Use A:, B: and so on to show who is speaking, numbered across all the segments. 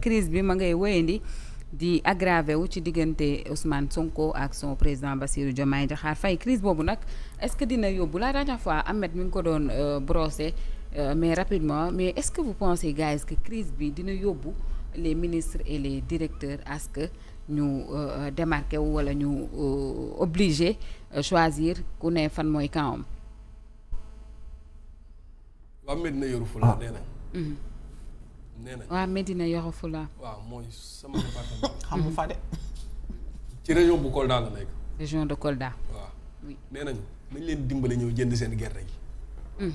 A: crise bi ma ngay wéyandi di aggravé wu ci diggante Ousmane Sonko ak son président Bassirou Diomaye Diakhar Faye crise boobu nag est-ce que dina yóbbu la dernière fois Ahmed mi ngi ko doon brosser mais rapidement mais est-ce que vous pensez guys que crise bi dina yóbbu les ministres et les directeurs à ce que ñu démarqué wu wala ñu obligé choisir ku ne fan mooy kawam.
B: waa Medina yoru fula nee na. nee na
A: waa Medina yoru fula.
B: waaw mooy sama département.
C: xam nga fa de.
B: ci région bu Kolda la nekk.
A: région de Kolda.
B: waaw
A: oui
B: nee nañu nañ leen dimbale ñëw jënd seen gerte gi.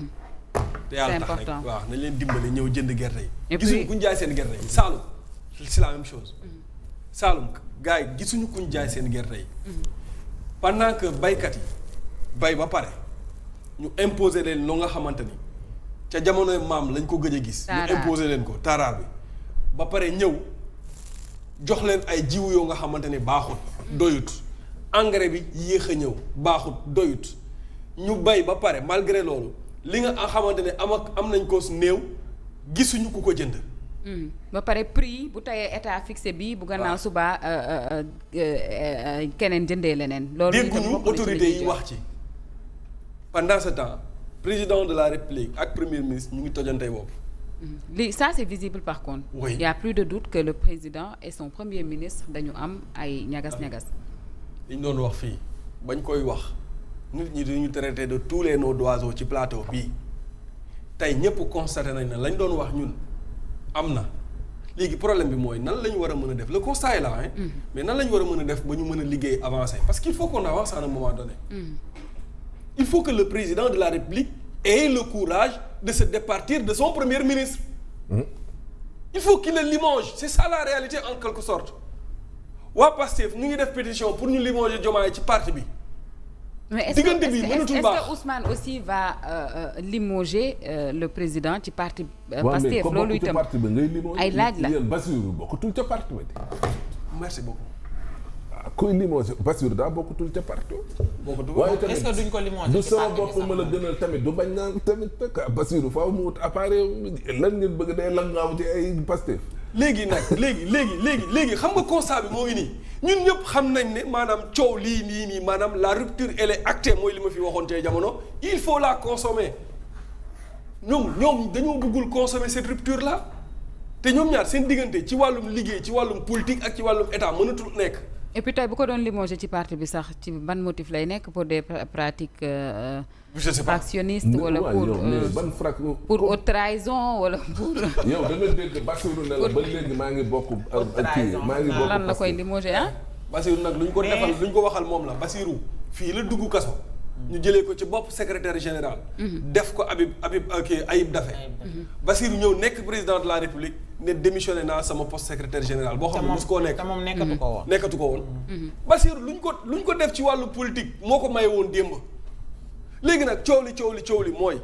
B: te yàlla tax rek waaw nañ leen dimbale ñëw jënd gerte yi.
A: et puis
B: gisuñu kuñ jaay seen gerte yi Saalum c'est la même chose. Saalum gars yi gisuñu kuñ jaay seen gerte yi. pendant que baykat yi bay ba pare ñu imposer leen loo nga xamante ni ca jamonoy maam lañ ko gëj a gis. ñu imposer leen ko taaraar bi ba pare ñëw jox leen ay jiwu yoo nga xamante ni baaxut doyut engrais bi yéex a ñëw baaxut doyut ñu bay ba pare malgré loolu li nga xamante ne am nañ ko néew gisuñu ku ko jënd.
A: ba pare prix bu tayee état fixé bi bu gannaaw suba keneen jëndee leneen. loolu
B: dégguñu autorités yi wax ci. pendant ce temps président de la république ak premier ministre ñu ngi tojantey bopp.
A: Ça c'est visible par contre.
B: Oui.
A: Il y a plus de doute que le président et son premier ministre dañu am ay ñagas-ñagas.
B: li ñu doon wax fii bañ koy wax nit ñi dañu traité de tous les noms d'oiseaux ci plateau bii tey ñëpp constaté nañ ne lañ doon wax ñun am na léegi problème bi mooy nan la ñu war a mën a def le constat est là hein. Mais nan la ñu war a mën a def ba ñu mën a liggéey avancer parce qu'il faut qu'on avance à un moment donné. Il faut que le président de la République ait le courage de se départir de son premier ministre. Il faut qu'il le limoge c'est ça la réalité en quelque sorte waa Pastef ñu ngi def pétition pour ñu limoger Diomaye ci parti bi.
A: Mais est-ce que Ousmane aussi va limoger le président ci parti Pastef loolu itam ay laaj la
D: Bassirou bokkutul ca parti ba.
B: Merci beaucoup.
D: kuy limoger Bassirou daa bokkutul ca parti.
B: waaye
D: tamit
C: est-ce que duñ ko limoger
D: du sama bopp ma la gënal tamit du bañ naan tamit Bassirou faaw mu wut appareil lan ngeen bëgg day langaaw ci ay Pastef.
B: léegi nag léegi xam nga constat bi moo ngi nii ñun ñëpp xam nañ ne maanaam coow lii nii maanaam la rupture elle est actée mooy li ma fi waxoon tey jamono il faut la consommer ñoom dañoo bëggul consommer cette rupture là te ñoom ñaar seen diggante ci wàllum liggéey ci wàllum politique ak ci wàllum état mënatul nekk.
A: et puis tey bu ko doon limoger ci parti bi sax ci ban motif lay nekk pour des pratiques fractionnistes wala pour haute trahison wala pour.
D: yow da nga dégg Bassirou ne la ba léegi maa ngi bokk maa ngi bokk
A: lan la koy limoger ah.
B: Bassirou nag lu ñu ko defal lu ñu ko waxal moom la Bassirou fii la dugg kaso. ñu jëlee ko ci bopp secrétaire général. def ko Ayib Daffé. Bassirou ñëw nekk président de la République ne démissionné naa sama poste secrétaire général boo xam ne mos koo nekk.
C: te moom nekkatu ko woon.
B: Bassirou lu ñu ko def ci wàllu politique moo ko maye woon démb. léegi nag coow li mooy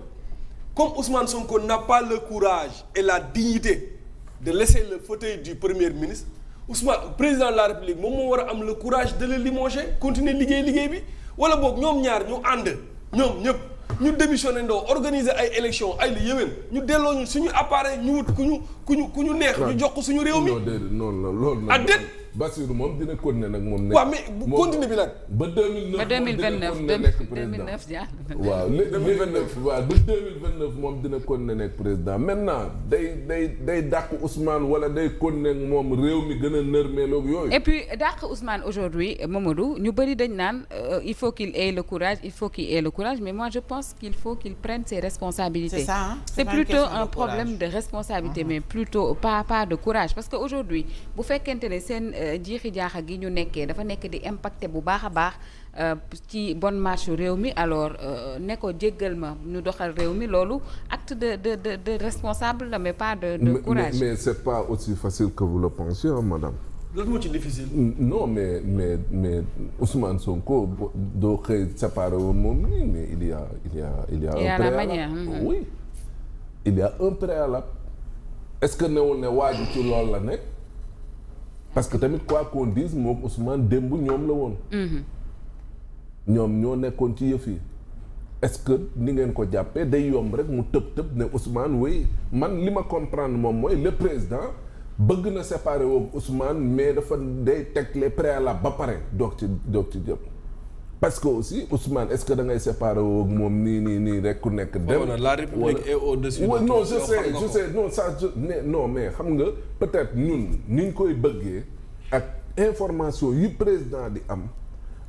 B: comme Ousmane Sonko n'a pas le courage et la dignité de laisser le fauteuil du premier ministre Ousmane président de la République moom moo war a am le courage de le limoger continuer liggéey bi. wala boog ñoom ñaar ñu ànd ñoom ñëpp ñu démissionné ndoo organiser ay élections ay li yéwén ñu delloo ñu suñu appareil ñu wut ku ñu neex. ñu jox ko suñu réew mi.
D: non déedéet noonu la loolu nag.
B: ak déet
D: Bassirou moom dina continuer nag moom.
B: waaw mais bu continuer bi nag.
D: ba
A: 2029 jaar
D: waaw ba 2029 moom dina continuer nekk président maintenant day dàq Ousmane wala day continuer moom réew mi gën a nërmeeloog yooyu.
A: et puis dàq Ousmane aujourd'hui Mamadou ñu bëri dañ naan il faut qu'il ait le courage mais moi je pense qu'il faut qu'il prenne ses responsabilités.
C: C'est ça,
A: c'est plutôt un problème de responsabilité mais plutôt pas de courage parce que aujourd'hui bu fekkente ne seen jiixi jaaxa gi ñu nekkee dafa nekk di impacter bu baax a baax ci bonne marche réew mi alors ne ko jéggal ma ñu doxal réew mi loolu acte de responsable la mais pas de courage.
D: mais c'est pas aussi facile que vous le pensez madame.
B: loolu moo ci difficile.
D: non mais Ousmane Sonko doo xëy séparé woon moom nii mais il y a un préalable.
A: la manière.
D: Oui il y a un préalable. est-ce que newul ne waaju ci loolu la nekk. parce que tamit quoi qu'on dise moom Ousmane démb ñoom la woon. ñoom ñoo nekkoon ci yëf yi. est-ce que ni ngeen ko jàppee day yomb rek mu tëb ne Ousmane oui man li ma comprendre moom mooy le président bëgg na séparer woog Ousmane mais dafa day teg les préalables ba pare doog ci jëm parce que aussi Ousmane est-ce que da ngay séparer woog moom nii rek ku nekk dem.
B: la République est au-dessus de tout.
D: non je sais non ça non mais xam nga peut-être ñun ni ñu koy bëggee ak information yi président di am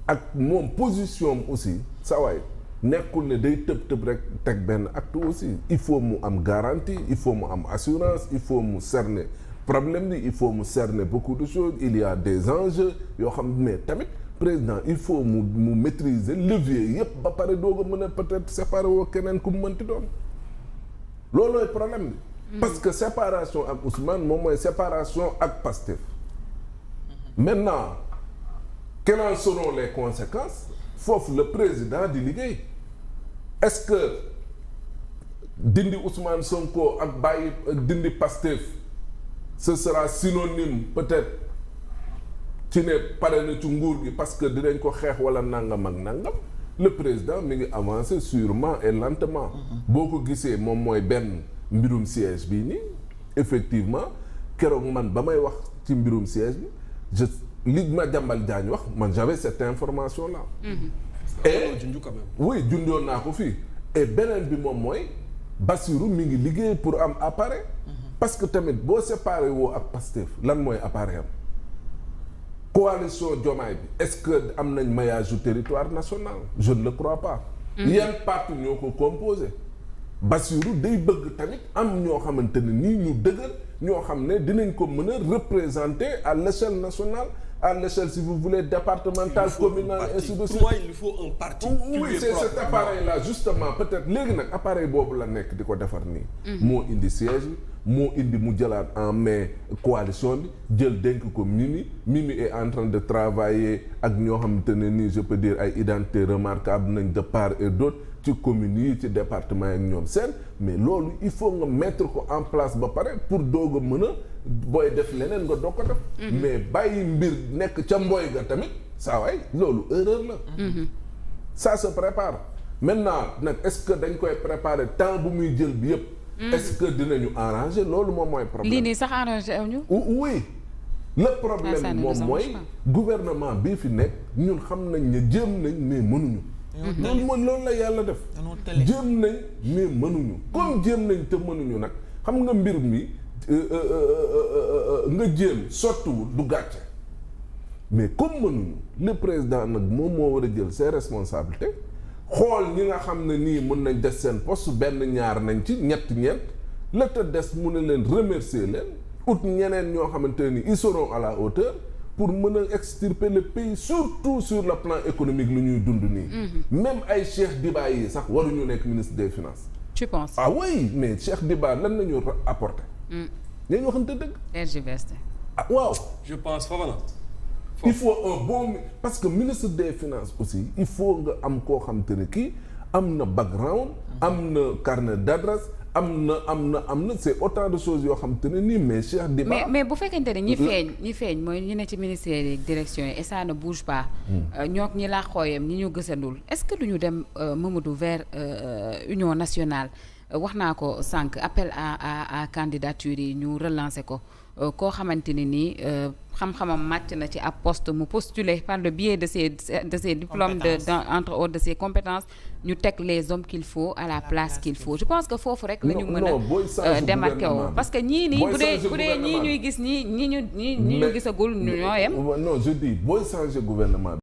D: ak moom position aussi sa waay nekkul ne day tëb rek teg benn acte aussi il faut mu am garantie il faut mu am assurance il faut mu cerner problème bi il faut mu cerner beaucoup de choses il y a des enjeux yoo xam mais tamit président il faut mu maîtriser levier yépp ba pare doog a mën a peut-être séparer woo keneen ku mu mënti doon loolooy problème bi parce que séparation ak Ousmane moom mooy séparation ak Pastef maintenant quelles en seront les conséquences foofu le président di liggéey est-ce que dindi Ousmane Sonko ak bàyyi dindi Pastef ce sera synonyme peut-être ci ne pare na ci nguur gi parce que dinañ ko xeex wala nangam ak nangam le président mi ngi avancer sûrement et lentement boo ko gisee moom mooy benn mbirum siège bii nii effectivement keroog man ba may wax ci mbirum siège bi li ma jàmbal jaañ wax man j'avais cette information là et oui junjoon naa ko fii et beneen bi moom mooy Bassirou mi ngi liggéey pour am appareil parce que tamit boo séparé woo ak Pastef lan mooy appareil am coalition Diomaye bi est-ce que am nañ maillage du territoire national je ne le crois pas yan parti ñoo ko composé Bassirou day bëgg tamit am ñoo xamante ne nii ñu dëgër ñoo xam ne dinañ ko mën a représenter à l'échelle nationale à l'échelle si vous voulez départementale communale et ainsi de suite.
B: Pour moi il faut un parti.
D: oui c'est cet appareil là justement peut-être léegi nag appareil boobu la nekk di ko defar nii. moo indi siège bi moo indi mu jëlaat en main coalition bi jël dénk ko Mimi est en train de travailler ak ñoo xamante ne nii je peux dire ay identités remarquables nañ de part et d'autre ci communes yi ci département yi ak ñoom seen mais loolu il faut nga mettre ko en place ba pare pour doog a mën a booy def leneen nga doog ko def. mais bàyyi mbir nekk ca mbooy ga tamit saa waay loolu erreur la. ça se prépare maintenant nag est-ce que dañ koy préparer temps bu muy jël bi yëpp. est-ce que dinañu arranger loolu moom mooy problème.
A: lii nii sax arrangé wu ñu.
D: oui le problème moom mooy gouvernement bii fi nekk ñun xam nañ ne jéem nañ mais mënuñu. loolu la yàlla def. jéem nañ mais mënuñu. comme jéem nañ te mënuñu nag xam nga mbir mi nga jéem sottiwul du gàcce mais comme mënuñu le président nag moom moo war a jël ses responsabilités. xool ñi nga xam ne nii mën nañ des seen poste benn ñaar nañ ci ñeent la te des mu ne leen remercier leen ut ñeneen ñoo xamante ne ni ils seront à la hauteur pour mën a extirper le pays surtout sur le plan économique lu ñuy dund nii. même ay Cheikh Diba yi sax waruñu nekk ministre des finances.
A: tu penses.
D: ah oui mais Cheikh Diba lan la ñu apporter. dañu waxante dëgg.
A: RGVST.
D: ah waaw.
B: je pense Fofana.
D: il faut un bon parce que ministre des finances aussi il faut nga am koo xam te ne kii am na background am na carnet d'adresse am na c'est autant de choses yoo xam te ne nii mais Cheikh Diba
A: mais bu fekkente ne ñi feeñ mooy ñu ne ci ministère yi direction yi et ça ne bouge pas ñook ñi laa xooyam ñi ñu gësandul est-ce que duñu dem Mamadou vers union nationale wax naa ko sànq appel à candidature yi ñu relancer ko koo xamante ne nii xam-xamam màcc na ci ab poste mu postuler par le biais de ses diplômes entre autres de ses compétences ñu teg les hommes qu'il faut à la place qu'il faut je pense que foofu rek la ñu mën a démarqué wu parce que ñii nii bu dee ñii ñuy gis ñii ñu gisagul ñoo yem
D: non je dis booy changer gouvernement